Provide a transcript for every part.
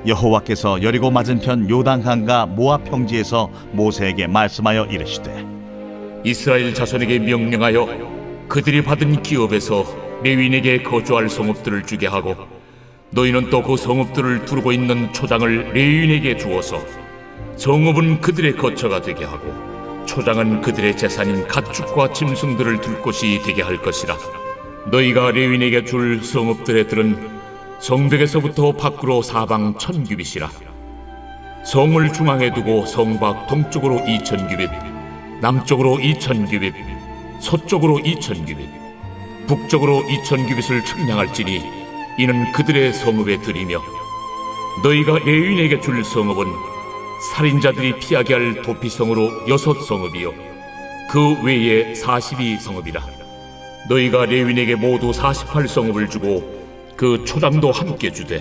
여호와께서 여리고 맞은편 요단강과 모압 평지에서 모세에게 말씀하여 이르시되 이스라엘 자손에게 명령하여 그들이 받은 기업에서 레위인에게 거주할 성읍들을 주게 하고 너희는 또 그 성읍들을 두르고 있는 초장을 레위인에게 주어서 성읍은 그들의 거처가 되게 하고 초장은 그들의 재산인 가축과 짐승들을 둘 곳이 되게 할 것이라. 너희가 레위인에게 줄 성읍들의 들은 성벽에서부터 밖으로 사방 1000규빗이라. 성을 중앙에 두고 성 밖 동쪽으로 2000규빗, 남쪽으로 2000규빗, 서쪽으로 2000규빗, 북쪽으로 2000규빗을 측량할지니 이는 그들의 성읍에 들이며 너희가 레위인에게 줄 성읍은 살인자들이 피하게 할 도피성으로 6성읍이요 그 외에 42성읍이라. 너희가 레위인에게 모두 48성읍을 주고 그 초장도 함께 주되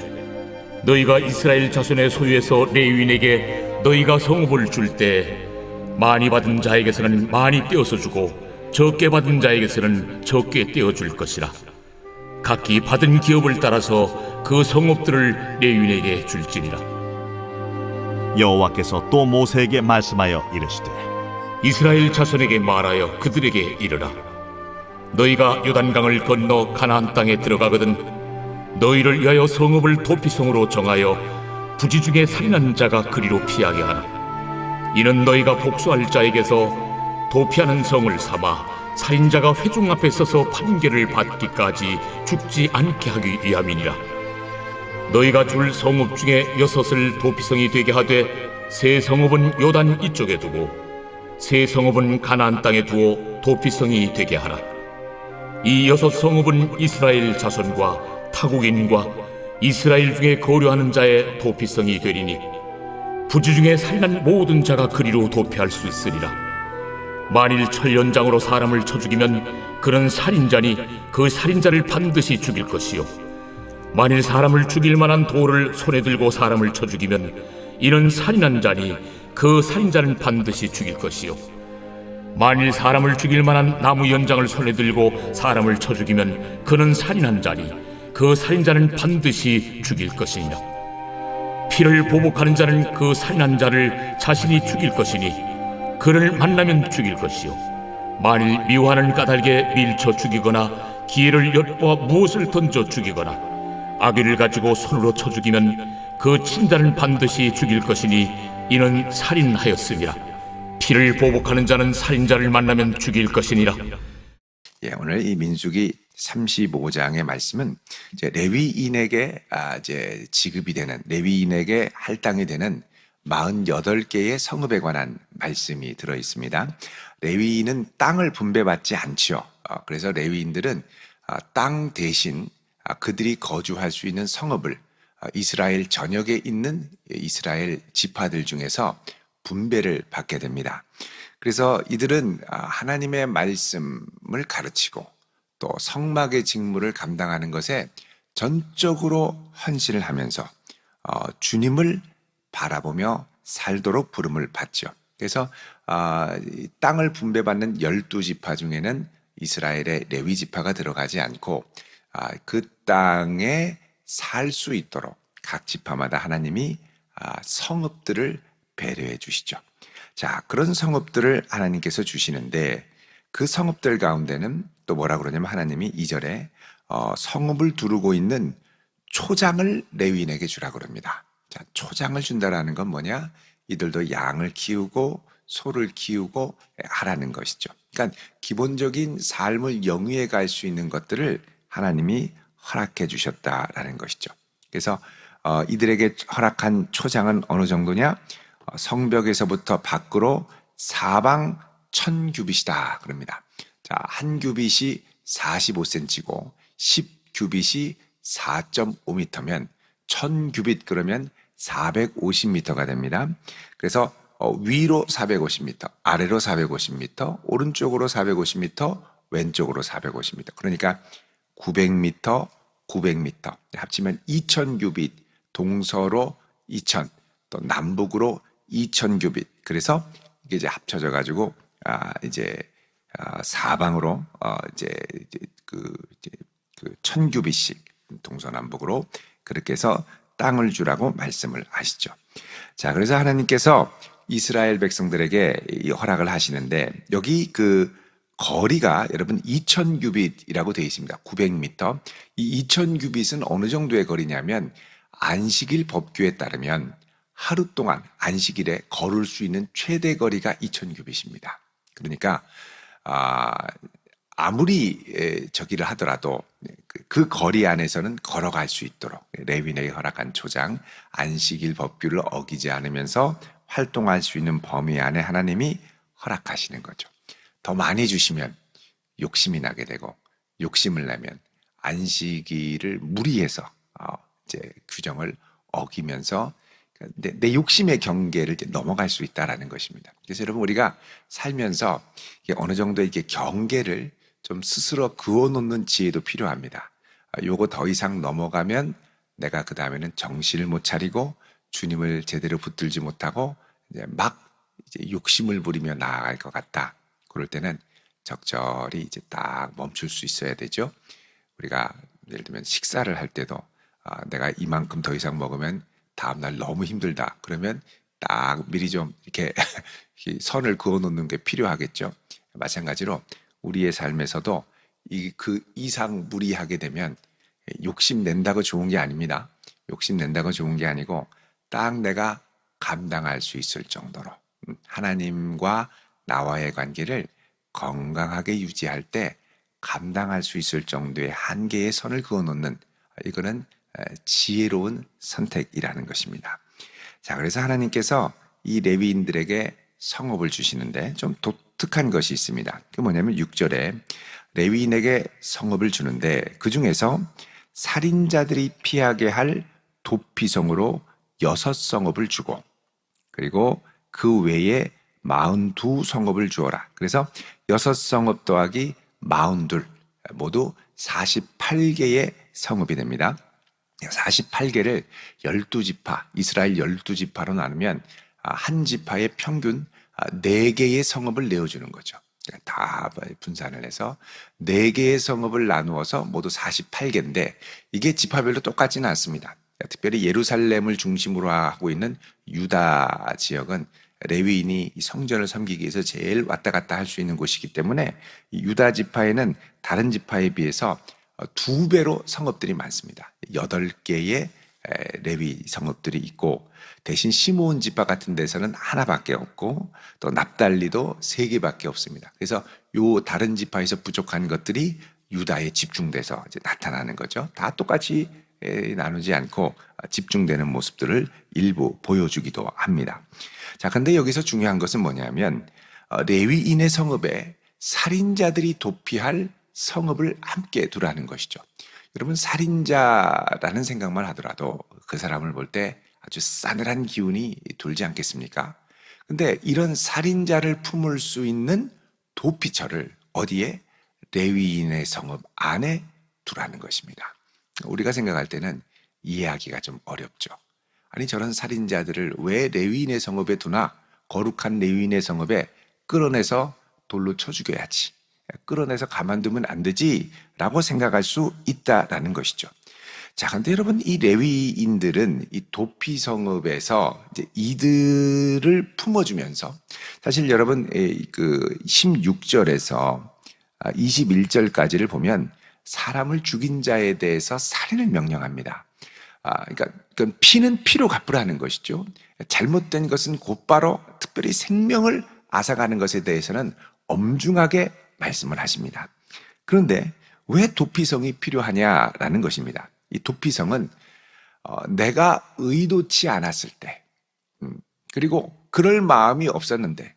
너희가 이스라엘 자손의 소유에서 레위인에게 너희가 성읍을 줄 때 많이 받은 자에게서는 많이 떼어서 주고 적게 받은 자에게서는 적게 떼어 줄 것이라. 각기 받은 기업을 따라서 그 성읍들을 레위인에게 줄지니라. 여호와께서 또 모세에게 말씀하여 이르시되 이스라엘 자손에게 말하여 그들에게 이르라. 너희가 요단강을 건너 가나안 땅에 들어가거든 너희를 위하여 성읍을 도피성으로 정하여 부지 중에 살인한 자가 그리로 피하게 하라. 이는 너희가 복수할 자에게서 도피하는 성을 삼아 살인자가 회중 앞에 서서 판결을 받기까지 죽지 않게 하기 위함이니라. 너희가 줄 성읍 중에 6을 도피성이 되게 하되 세 성읍은 요단 이쪽에 두고 세 성읍은 가나안 땅에 두어 도피성이 되게 하라. 이 6성읍은 이스라엘 자손과 타국인과 이스라엘 중에 거류하는 자의 도피성이 되리니 부지 중에 살인한 모든 자가 그리로 도피할 수 있으리라. 만일 철연장으로 사람을 쳐 죽이면 그는 살인자니 그 살인자를 반드시 죽일 것이요 만일 사람을 죽일 만한 돌을 손에 들고 사람을 쳐 죽이면 이는 살인한 자니 그 살인자는 반드시 죽일 것이요 만일 사람을 죽일 만한 나무 연장을 손에 들고 사람을 쳐 죽이면 그는 살인한 자니 그 살인자는 반드시 죽일 것이니라. 피를 보복하는 자는 그 살인한 자를 자신이 죽일 것이니 그를 만나면 죽일 것이요 만일 미워하는 까닭에 밀쳐 죽이거나 기회를 엿보아 무엇을 던져 죽이거나 악의를 가지고 손으로 쳐 죽이면 그 친자는 반드시 죽일 것이니 이는 살인하였음이라. 피를 보복하는 자는 살인자를 만나면 죽일 것이니라. 오늘 이 민수기 35장의 말씀은 이제 레위인에게 이제 지급이 되는 레위인에게 할당이 되는 48개의 성읍에 관한 말씀이 들어 있습니다. 레위인은 땅을 분배받지 않지요. 그래서 레위인들은 땅 대신 그들이 거주할 수 있는 성읍을 이스라엘 전역에 있는 이스라엘 지파들 중에서 분배를 받게 됩니다. 그래서 이들은 하나님의 말씀을 가르치고 또 성막의 직무를 감당하는 것에 전적으로 헌신을 하면서 주님을 바라보며 살도록 부름을 받죠. 그래서 땅을 분배받는 12지파 중에는 이스라엘의 레위 지파가 들어가지 않고 그 땅에 살 수 있도록 각 지파마다 하나님이 성읍들을 배려해 주시죠. 자, 그런 성읍들을 하나님께서 주시는데 그 성읍들 가운데는 또 뭐라 그러냐면 하나님이 2절에 성읍을 두르고 있는 초장을 레위인에게 주라 그럽니다. 자, 초장을 준다라는 건 뭐냐? 이들도 양을 키우고 소를 키우고 하라는 것이죠. 그러니까 기본적인 삶을 영위해 갈 수 있는 것들을 하나님이 허락해 주셨다라는 것이죠. 그래서 이들에게 허락한 초장은 어느 정도냐? 성벽에서부터 밖으로 사방 1000규빗이다 그럽니다. 자, 한 규빗이 45cm고 10규빗이 4.5m면 1000규빗 그러면 450m가 됩니다. 그래서 위로 450m, 아래로 450m, 오른쪽으로 450m, 왼쪽으로 450m. 그러니까 900m, 900m 합치면 2000규빗, 동서로 2000, 또 남북으로 2000규빗. 그래서 이게 이제 합쳐져 가지고 이제 사방으로 이제 그 1000규빗씩 동서남북으로 그렇게 해서 땅을 주라고 말씀을 하시죠. 자, 그래서 하나님께서 이스라엘 백성들에게 이 허락을 하시는데 여기 그 거리가 여러분 2000규빗이라고 되어 있습니다. 900m. 이 2000규빗은 어느 정도의 거리냐면 안식일 법규에 따르면 하루 동안 안식일에 걸을 수 있는 최대 거리가 2000규빗입니다. 그러니까 아무리 저기를 하더라도 그 거리 안에서는 걸어갈 수 있도록 레위인에게 허락한 초장, 안식일 법규를 어기지 않으면서 활동할 수 있는 범위 안에 하나님이 허락하시는 거죠. 더 많이 주시면 욕심이 나게 되고 욕심을 내면 안식일을 무리해서 이제 규정을 어기면서 내 욕심의 경계를 이제 넘어갈 수 있다라는 것입니다. 그래서 여러분 우리가 살면서 어느 정도 이렇게 경계를 좀 스스로 그어놓는 지혜도 필요합니다. 요거 더 이상 넘어가면 내가 그 다음에는 정신을 못 차리고 주님을 제대로 붙들지 못하고 이제 막 이제 욕심을 부리며 나아갈 것 같다. 그럴 때는 적절히 이제 딱 멈출 수 있어야 되죠. 우리가 예를 들면 식사를 할 때도 내가 이만큼 더 이상 먹으면 다음날 너무 힘들다. 그러면 딱 미리 좀 이렇게 선을 그어놓는 게 필요하겠죠. 마찬가지로 우리의 삶에서도 그 이상 무리하게 되면 욕심 낸다고 좋은 게 아닙니다. 욕심 낸다고 좋은 게 아니고 딱 내가 감당할 수 있을 정도로 하나님과 나와의 관계를 건강하게 유지할 때 감당할 수 있을 정도의 한계의 선을 그어놓는 이거는 지혜로운 선택이라는 것입니다. 자, 그래서 하나님께서 이 레위인들에게 성읍을 주시는데 좀 독특한 것이 있습니다. 그 뭐냐면 6절에 레위인에게 성읍을 주는데 그 중에서 살인자들이 피하게 할 도피성으로 6성읍을 주고 그리고 그 외에 42성읍을 주어라. 그래서 6성읍 더하기 42 모두 48개의 성읍이 됩니다. 48개를 12지파, 이스라엘 12지파로 나누면 한 지파의 평균 4개의 성읍을 내어주는 거죠. 다 분산을 해서 4개의 성읍을 나누어서 모두 48개인데 이게 지파별로 똑같지는 않습니다. 특별히 예루살렘을 중심으로 하고 있는 유다 지역은 레위인이 성전을 섬기기 위해서 제일 왔다 갔다 할 수 있는 곳이기 때문에 유다 지파에는 다른 지파에 비해서 2배로 성읍들이 많습니다. 8개의 레위 성읍들이 있고 대신 시므온 지파 같은 데서는 하나밖에 없고 또 납달리도 3개밖에 없습니다. 그래서 요 다른 지파에서 부족한 것들이 유다에 집중돼서 이제 나타나는 거죠. 다 똑같이 나누지 않고 집중되는 모습들을 일부 보여주기도 합니다. 자, 근데 여기서 중요한 것은 뭐냐면 레위인의 성읍에 살인자들이 도피할 성읍을 함께 두라는 것이죠. 여러분 살인자라는 생각만 하더라도 그 사람을 볼 때 아주 싸늘한 기운이 돌지 않겠습니까? 근데 이런 살인자를 품을 수 있는 도피처를 어디에? 레위인의 성읍 안에 두라는 것입니다. 우리가 생각할 때는 이해하기가 좀 어렵죠. 아니 저런 살인자들을 왜 레위인의 성읍에 두나? 거룩한 레위인의 성읍에 끌어내서 돌로 쳐 죽여야지. 끌어내서 가만두면 안 되지 라고 생각할 수 있다라는 것이죠. 자, 근데 여러분 이 레위인들은 이 도피 성읍에서 이제 이들을 품어주면서 사실 여러분 그 16절에서 21절까지를 보면 사람을 죽인 자에 대해서 살인을 명령합니다. 그러니까 피는 피로 갚으라는 것이죠. 잘못된 것은 곧바로 특별히 생명을 앗아가는 것에 대해서는 엄중하게 말씀을 하십니다. 그런데 왜 도피성이 필요하냐라는 것입니다. 이 도피성은 내가 의도치 않았을 때 그리고 그럴 마음이 없었는데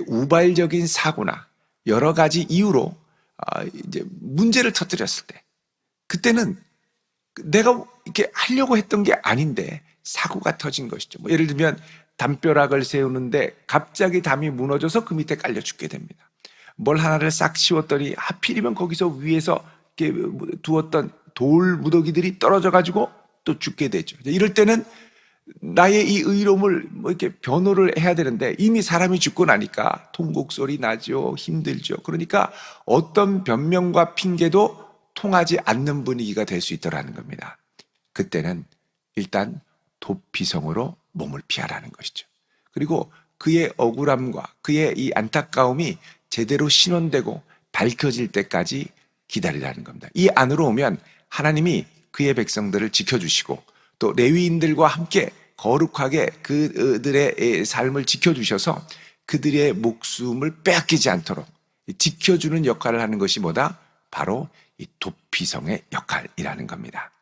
우발적인 사고나 여러 가지 이유로 이제 문제를 터뜨렸을 때 그때는 내가 이렇게 하려고 했던 게 아닌데 사고가 터진 것이죠. 뭐 예를 들면 담벼락을 세우는데 갑자기 담이 무너져서 그 밑에 깔려 죽게 됩니다. 뭘 하나를 싹 씌웠더니 하필이면 거기서 위에서 이렇게 두었던 돌 무더기들이 떨어져 가지고 또 죽게 되죠. 이럴 때는 나의 이 의로움을 뭐 이렇게 변호를 해야 되는데 이미 사람이 죽고 나니까 통곡 소리 나죠. 힘들죠. 그러니까 어떤 변명과 핑계도 통하지 않는 분위기가 될 수 있더라는 겁니다. 그때는 일단 도피성으로 몸을 피하라는 것이죠. 그리고 그의 억울함과 그의 이 안타까움이 제대로 신원되고 밝혀질 때까지 기다리라는 겁니다. 이 안으로 오면 하나님이 그의 백성들을 지켜주시고 또 레위인들과 함께 거룩하게 그들의 삶을 지켜주셔서 그들의 목숨을 빼앗기지 않도록 지켜주는 역할을 하는 것이 뭐다? 바로 이 도피성의 역할이라는 겁니다.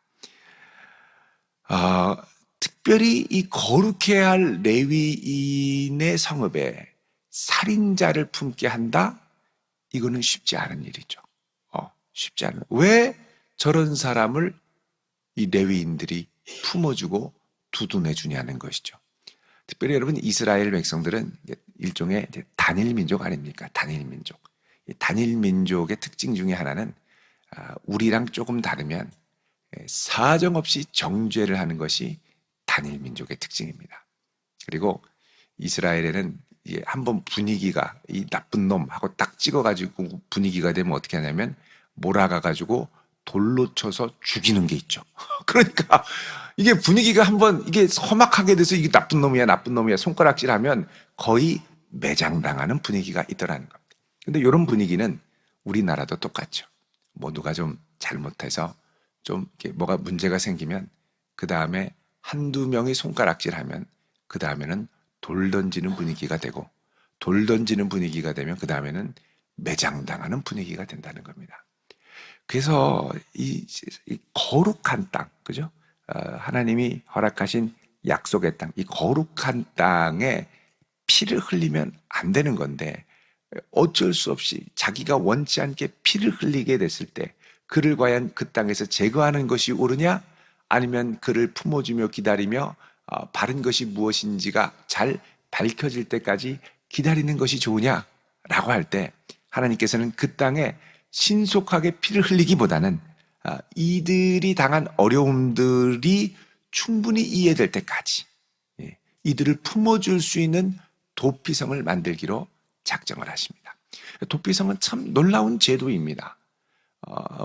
특별히 이 거룩해야 할 레위인의 성읍에 살인자를 품게 한다? 이거는 쉽지 않은 일이죠. 쉽지 않은. 왜 저런 사람을 이 레위인들이 품어주고 두둔해주냐는 것이죠. 특별히 여러분, 이스라엘 백성들은 일종의 단일 민족 아닙니까? 단일 민족. 단일 민족의 특징 중에 하나는 우리랑 조금 다르면 사정없이 정죄를 하는 것이 단일 민족의 특징입니다. 그리고 이스라엘에는 한번 분위기가 이 나쁜 놈하고 딱 찍어가지고 분위기가 되면 어떻게 하냐면 몰아가가지고 돌로 쳐서 죽이는 게 있죠. 그러니까 이게 분위기가 한번 이게 험악하게 돼서 이게 나쁜 놈이야 손가락질하면 거의 매장당하는 분위기가 있더라는 겁니다. 근데 이런 분위기는 우리나라도 똑같죠. 뭐 누가 좀 잘못해서 좀 이렇게 뭐가 문제가 생기면 그 다음에 한두 명이 손가락질하면 그 다음에는 돌 던지는 분위기가 되고 돌 던지는 분위기가 되면 그 다음에는 매장당하는 분위기가 된다는 겁니다. 그래서 이 거룩한 땅, 그죠? 하나님이 허락하신 약속의 땅, 이 거룩한 땅에 피를 흘리면 안 되는 건데 어쩔 수 없이 자기가 원치 않게 피를 흘리게 됐을 때 그를 과연 그 땅에서 제거하는 것이 옳으냐? 아니면 그를 품어주며 기다리며 바른 것이 무엇인지가 잘 밝혀질 때까지 기다리는 것이 좋으냐? 라고 할 때 하나님께서는 그 땅에 신속하게 피를 흘리기보다는 이들이 당한 어려움들이 충분히 이해될 때까지 이들을 품어줄 수 있는 도피성을 만들기로 작정을 하십니다. 도피성은 참 놀라운 제도입니다.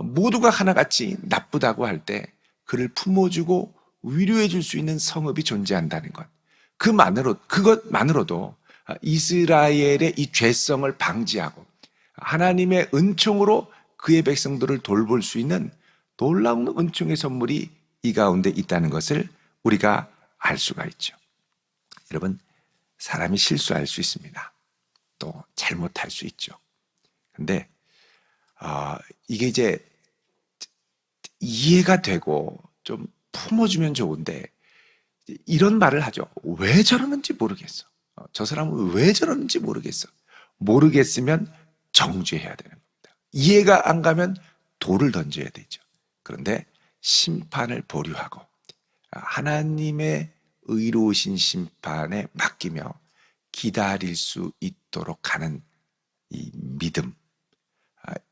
모두가 하나같이 나쁘다고 할 때 그를 품어주고 위로해 줄 수 있는 성읍이 존재한다는 것. 그것만으로도 이스라엘의 이 죄성을 방지하고 하나님의 은총으로 그의 백성들을 돌볼 수 있는 놀라운 은총의 선물이 이 가운데 있다는 것을 우리가 알 수가 있죠. 여러분, 사람이 실수할 수 있습니다. 또 잘못할 수 있죠. 근데 이게 이제 이해가 되고 좀 품어주면 좋은데 이런 말을 하죠. 왜 저러는지 모르겠어. 저 사람은 왜 저러는지 모르겠어. 모르겠으면 정죄해야 되는 겁니다. 이해가 안 가면 돌을 던져야 되죠. 그런데 심판을 보류하고 하나님의 의로우신 심판에 맡기며 기다릴 수 있도록 하는 이 믿음,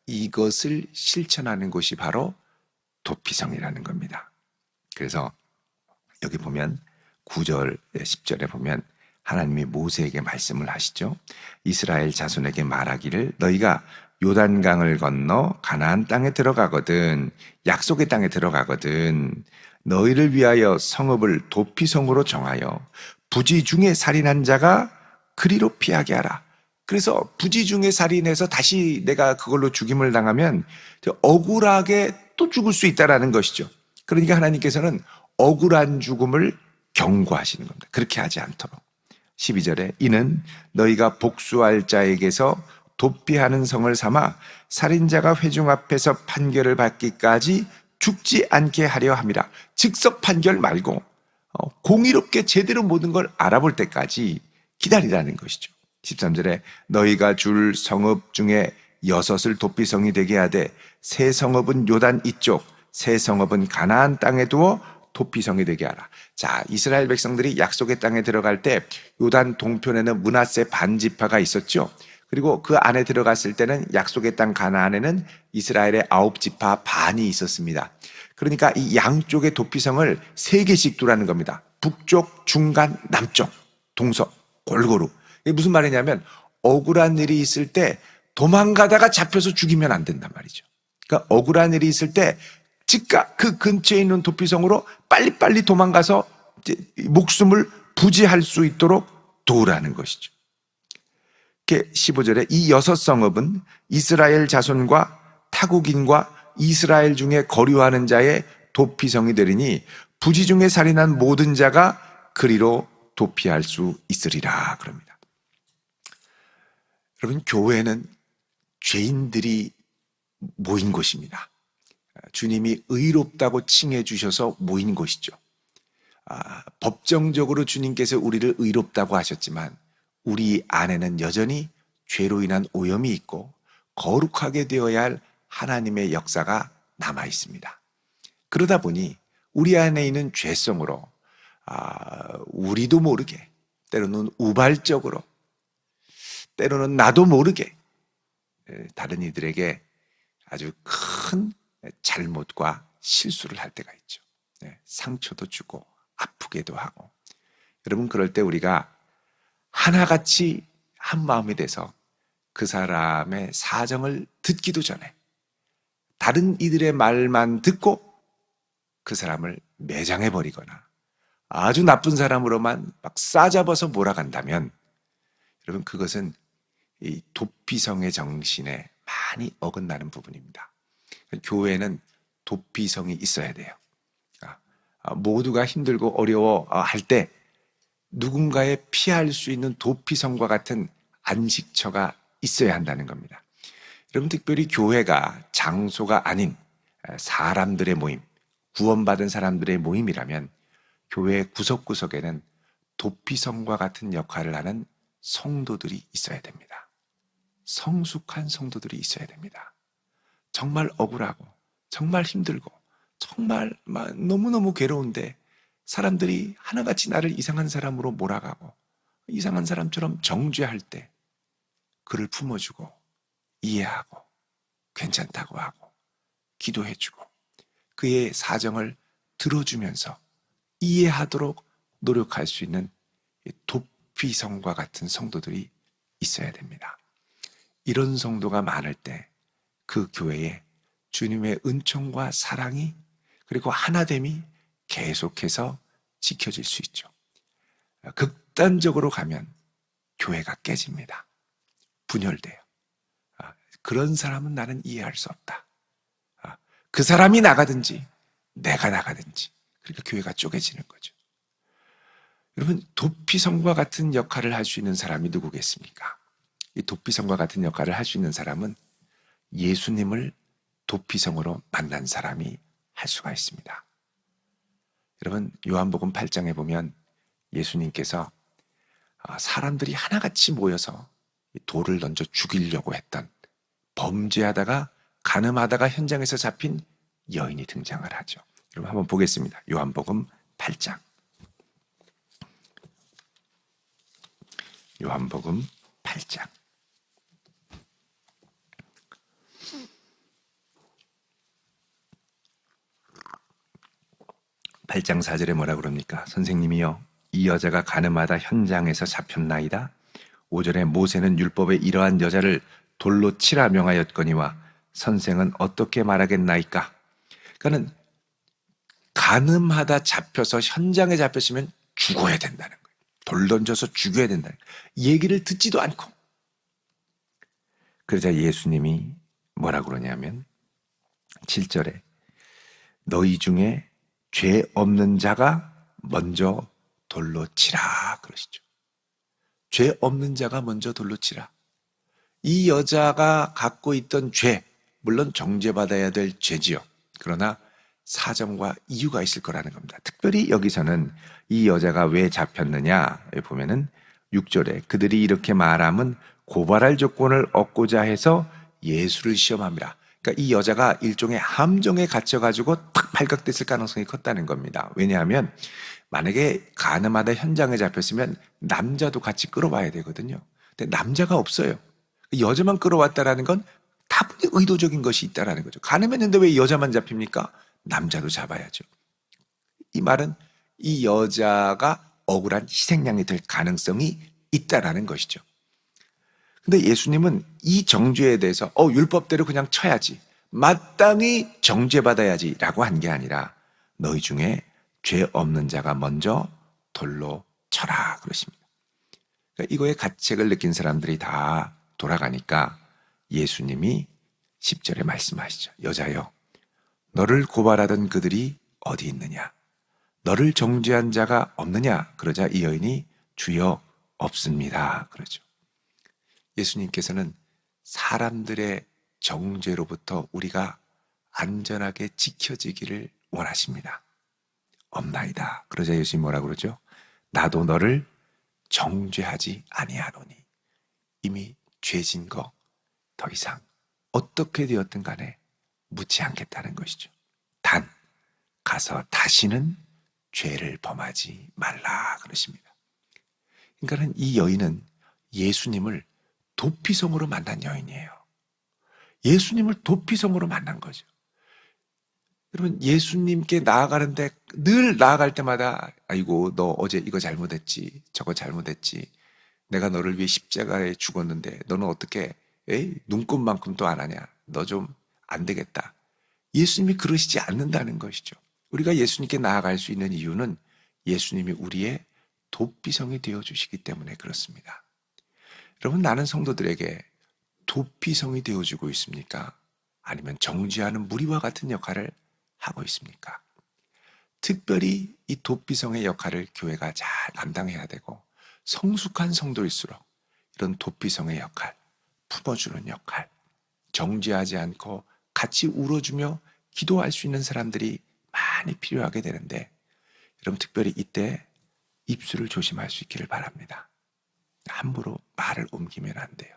이것을 실천하는 것이 바로 도피성이라는 겁니다. 그래서 여기 보면 9절, 10절에 보면 하나님이 모세에게 말씀을 하시죠. 이스라엘 자손에게 말하기를 너희가 요단강을 건너 가나안 땅에 들어가거든, 약속의 땅에 들어가거든 너희를 위하여 성읍을 도피성으로 정하여 부지 중에 살인한 자가 그리로 피하게 하라. 그래서 부지 중에 살인해서 다시 내가 그걸로 죽임을 당하면 억울하게 또 죽을 수 있다는 것이죠. 그러니까 하나님께서는 억울한 죽음을 경고하시는 겁니다. 그렇게 하지 않도록. 12절에 이는 너희가 복수할 자에게서 도피하는 성을 삼아 살인자가 회중 앞에서 판결을 받기까지 죽지 않게 하려 함이라. 즉석 판결 말고 공의롭게 제대로 모든 걸 알아볼 때까지 기다리라는 것이죠. 13절에 너희가 줄 성읍 중에 6을 도피성이 되게 하되 세 성읍은 요단 이쪽, 세 성읍은 가나안 땅에 두어 도피성이 되게 하라. 자, 이스라엘 백성들이 약속의 땅에 들어갈 때 요단 동편에는 므낫세 반지파가 있었죠. 그리고 그 안에 들어갔을 때는 약속의 땅 가나안에는 이스라엘의 9지파 반이 있었습니다. 그러니까 이 양쪽의 도피성을 3개씩 두라는 겁니다. 북쪽, 중간, 남쪽, 동서, 골고루. 이게 무슨 말이냐면 억울한 일이 있을 때 도망가다가 잡혀서 죽이면 안 된단 말이죠. 그러니까 억울한 일이 있을 때 즉각 그 근처에 있는 도피성으로 빨리빨리 도망가서 이제 목숨을 부지할 수 있도록 도우라는 것이죠. 15절에 이 6성읍은 이스라엘 자손과 타국인과 이스라엘 중에 거류하는 자의 도피성이 되리니 부지 중에 살인한 모든 자가 그리로 도피할 수 있으리라 그럽니다. 여러분, 교회는 죄인들이 모인 곳입니다. 주님이 의롭다고 칭해 주셔서 모인 곳이죠. 법정적으로 주님께서 우리를 의롭다고 하셨지만 우리 안에는 여전히 죄로 인한 오염이 있고 거룩하게 되어야 할 하나님의 역사가 남아 있습니다. 그러다 보니 우리 안에 있는 죄성으로 우리도 모르게, 때로는 우발적으로, 때로는 나도 모르게 다른 이들에게 아주 큰 잘못과 실수를 할 때가 있죠. 상처도 주고 아프게도 하고. 여러분, 그럴 때 우리가 하나같이 한 마음이 돼서 그 사람의 사정을 듣기도 전에 다른 이들의 말만 듣고 그 사람을 매장해버리거나 아주 나쁜 사람으로만 막 싸잡아서 몰아간다면 여러분, 그것은 이 도피성의 정신에 많이 어긋나는 부분입니다. 교회는 도피성이 있어야 돼요. 모두가 힘들고 어려워 할 때 누군가의 피할 수 있는 도피성과 같은 안식처가 있어야 한다는 겁니다. 여러분, 특별히 교회가 장소가 아닌 사람들의 모임, 구원받은 사람들의 모임이라면 교회 구석구석에는 도피성과 같은 역할을 하는 성도들이 있어야 됩니다. 성숙한 성도들이 있어야 됩니다. 정말 억울하고 정말 힘들고 정말 너무너무 괴로운데 사람들이 하나같이 나를 이상한 사람으로 몰아가고 이상한 사람처럼 정죄할 때 그를 품어주고 이해하고 괜찮다고 하고 기도해주고 그의 사정을 들어주면서 이해하도록 노력할 수 있는 도피성과 같은 성도들이 있어야 됩니다. 이런 성도가 많을 때 그 교회에 주님의 은총과 사랑이 그리고 하나됨이 계속해서 지켜질 수 있죠. 극단적으로 가면 교회가 깨집니다. 분열돼요. 그런 사람은 나는 이해할 수 없다. 그 사람이 나가든지 내가 나가든지 그러니까 교회가 쪼개지는 거죠. 여러분, 도피성과 같은 역할을 할 수 있는 사람이 누구겠습니까? 이 도피성과 같은 역할을 할 수 있는 사람은 예수님을 도피성으로 만난 사람이 할 수가 있습니다. 여러분, 요한복음 8장에 보면 예수님께서 사람들이 하나같이 모여서 돌을 던져 죽이려고 했던 범죄하다가 간음하다가 현장에서 잡힌 여인이 등장을 하죠. 여러분, 한번 보겠습니다. 요한복음 8장. 요한복음 8장. 8장 4절에 뭐라 그럽니까? 선생님이여, 이 여자가 간음하다 현장에서 잡혔나이다. 5절에 모세는 율법에 이러한 여자를 돌로 치라 명하였거니와 선생은 어떻게 말하겠나이까? 그러니까는 간음하다 잡혀서 현장에 잡혔으면 죽어야 된다는 거예요. 돌 던져서 죽여야 된다는 거예요. 얘기를 듣지도 않고. 그러자 예수님이 뭐라 그러냐면 7절에 너희 중에 죄 없는 자가 먼저 돌로 치라 그러시죠. 죄 없는 자가 먼저 돌로 치라. 이 여자가 갖고 있던 죄, 물론 정죄받아야 될 죄지요. 그러나 사정과 이유가 있을 거라는 겁니다. 특별히 여기서는 이 여자가 왜 잡혔느냐 보면은 6절에 그들이 이렇게 말함은 고발할 조건을 얻고자 해서 예수를 시험합니다. 그러니까 이 여자가 일종의 함정에 갇혀가지고 탁 발각됐을 가능성이 컸다는 겁니다. 왜냐하면 만약에 간음하다 현장에 잡혔으면 남자도 같이 끌어와야 되거든요. 근데 남자가 없어요. 여자만 끌어왔다라는 건 다분히 의도적인 것이 있다라는 거죠. 간음했는데 왜 여자만 잡힙니까? 남자도 잡아야죠. 이 말은 이 여자가 억울한 희생양이 될 가능성이 있다라는 것이죠. 근데 예수님은 이 정죄에 대해서 율법대로 그냥 쳐야지, 마땅히 정죄받아야지라고 한 게 아니라 너희 중에 죄 없는 자가 먼저 돌로 쳐라 그러십니다. 그러니까 이거의 가책을 느낀 사람들이 다 돌아가니까 예수님이 10절에 말씀하시죠. 여자여, 너를 고발하던 그들이 어디 있느냐? 너를 정죄한 자가 없느냐? 그러자 이 여인이 주여 없습니다. 그러죠. 예수님께서는 사람들의 정죄로부터 우리가 안전하게 지켜지기를 원하십니다. 없나이다. 그러자 예수님이 뭐라 그러죠? 나도 너를 정죄하지 아니하노니. 이미 죄진 거 더 이상 어떻게 되었든 간에 묻지 않겠다는 것이죠. 단 가서 다시는 죄를 범하지 말라 그러십니다. 그러니까 이 여인은 예수님을 도피성으로 만난 여인이에요. 예수님을 도피성으로 만난 거죠. 여러분, 예수님께 나아가는데 늘 나아갈 때마다 아이고 너 어제 이거 잘못했지, 저거 잘못했지, 내가 너를 위해 십자가에 죽었는데 너는 어떻게 눈곱만큼도 안 하냐, 너 좀 안 되겠다. 예수님이 그러시지 않는다는 것이죠. 우리가 예수님께 나아갈 수 있는 이유는 예수님이 우리의 도피성이 되어주시기 때문에 그렇습니다. 여러분, 나는 성도들에게 도피성이 되어주고 있습니까? 아니면 정죄하는 무리와 같은 역할을 하고 있습니까? 특별히 이 도피성의 역할을 교회가 잘 감당해야 되고, 성숙한 성도일수록 이런 도피성의 역할, 품어주는 역할, 정죄하지 않고 같이 울어주며 기도할 수 있는 사람들이 많이 필요하게 되는데, 여러분 특별히 이때 입술을 조심할 수 있기를 바랍니다. 함부로 말을 옮기면 안 돼요.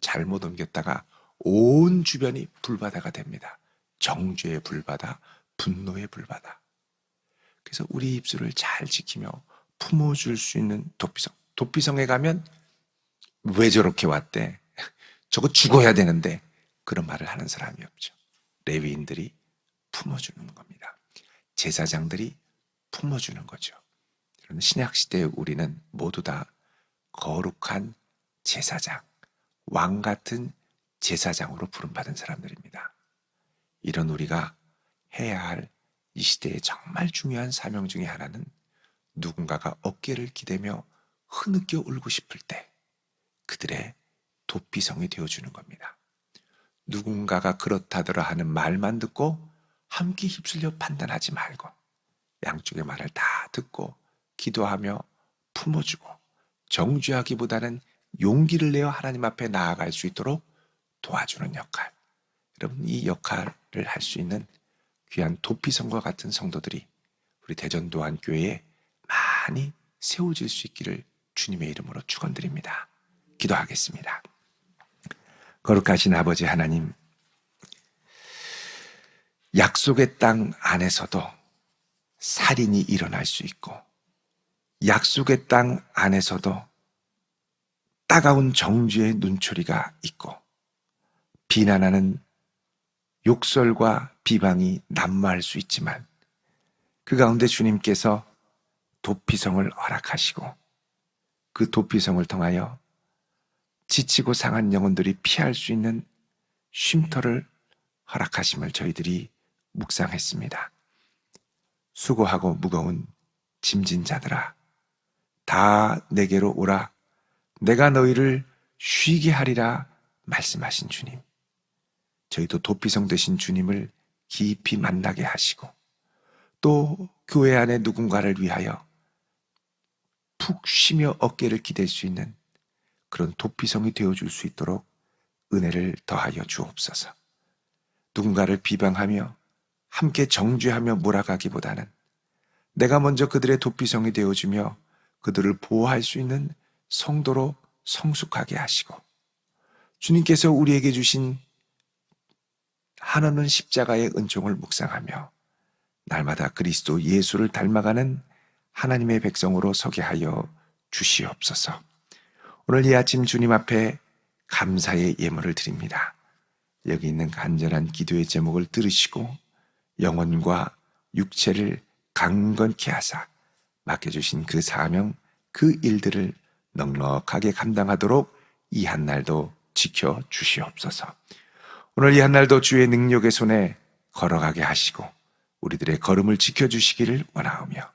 잘못 옮겼다가 온 주변이 불바다가 됩니다. 정죄의 불바다, 분노의 불바다. 그래서 우리 입술을 잘 지키며 품어줄 수 있는 도피성. 도피성에 가면 왜 저렇게 왔대? 저거 죽어야 되는데, 그런 말을 하는 사람이 없죠. 레위인들이 품어주는 겁니다. 제사장들이 품어주는 거죠. 신약시대의 우리는 모두 다 거룩한 제사장, 왕 같은 제사장으로 부름받은 사람들입니다. 이런 우리가 해야 할 이 시대의 정말 중요한 사명 중에 하나는 누군가가 어깨를 기대며 흐느껴 울고 싶을 때 그들의 도피성이 되어주는 겁니다. 누군가가 그렇다더라 하는 말만 듣고 함께 휩쓸려 판단하지 말고 양쪽의 말을 다 듣고 기도하며 품어주고 정죄하기보다는 용기를 내어 하나님 앞에 나아갈 수 있도록 도와주는 역할. 여러분, 이 역할을 할 수 있는 귀한 도피성과 같은 성도들이 우리 대전도안교회에 많이 세워질 수 있기를 주님의 이름으로 축원드립니다. 기도하겠습니다. 거룩하신 아버지 하나님, 약속의 땅 안에서도 살인이 일어날 수 있고, 약속의 땅 안에서도 따가운 정죄의 눈초리가 있고, 비난하는 욕설과 비방이 난무할 수 있지만, 그 가운데 주님께서 도피성을 허락하시고 그 도피성을 통하여 지치고 상한 영혼들이 피할 수 있는 쉼터를 허락하심을 저희들이 묵상했습니다. 수고하고 무거운 짐진 자들아, 다 내게로 오라. 내가 너희를 쉬게 하리라 말씀하신 주님. 저희도 도피성 되신 주님을 깊이 만나게 하시고, 또 교회 안에 누군가를 위하여 푹 쉬며 어깨를 기댈 수 있는 그런 도피성이 되어줄 수 있도록 은혜를 더하여 주옵소서. 누군가를 비방하며 함께 정죄하며 몰아가기보다는 내가 먼저 그들의 도피성이 되어주며 그들을 보호할 수 있는 성도로 성숙하게 하시고, 주님께서 우리에게 주신 한없는 십자가의 은총을 묵상하며 날마다 그리스도 예수를 닮아가는 하나님의 백성으로 서게 하여 주시옵소서. 오늘 이 아침 주님 앞에 감사의 예물을 드립니다. 여기 있는 간절한 기도의 제목을 들으시고 영혼과 육체를 강건케 하사 맡겨주신 그 사명, 그 일들을 넉넉하게 감당하도록 이 한날도 지켜주시옵소서. 오늘 이 한날도 주의 능력의 손에 걸어가게 하시고 우리들의 걸음을 지켜주시기를 원하오며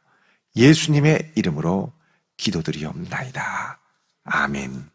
예수님의 이름으로 기도드리옵나이다. 아멘.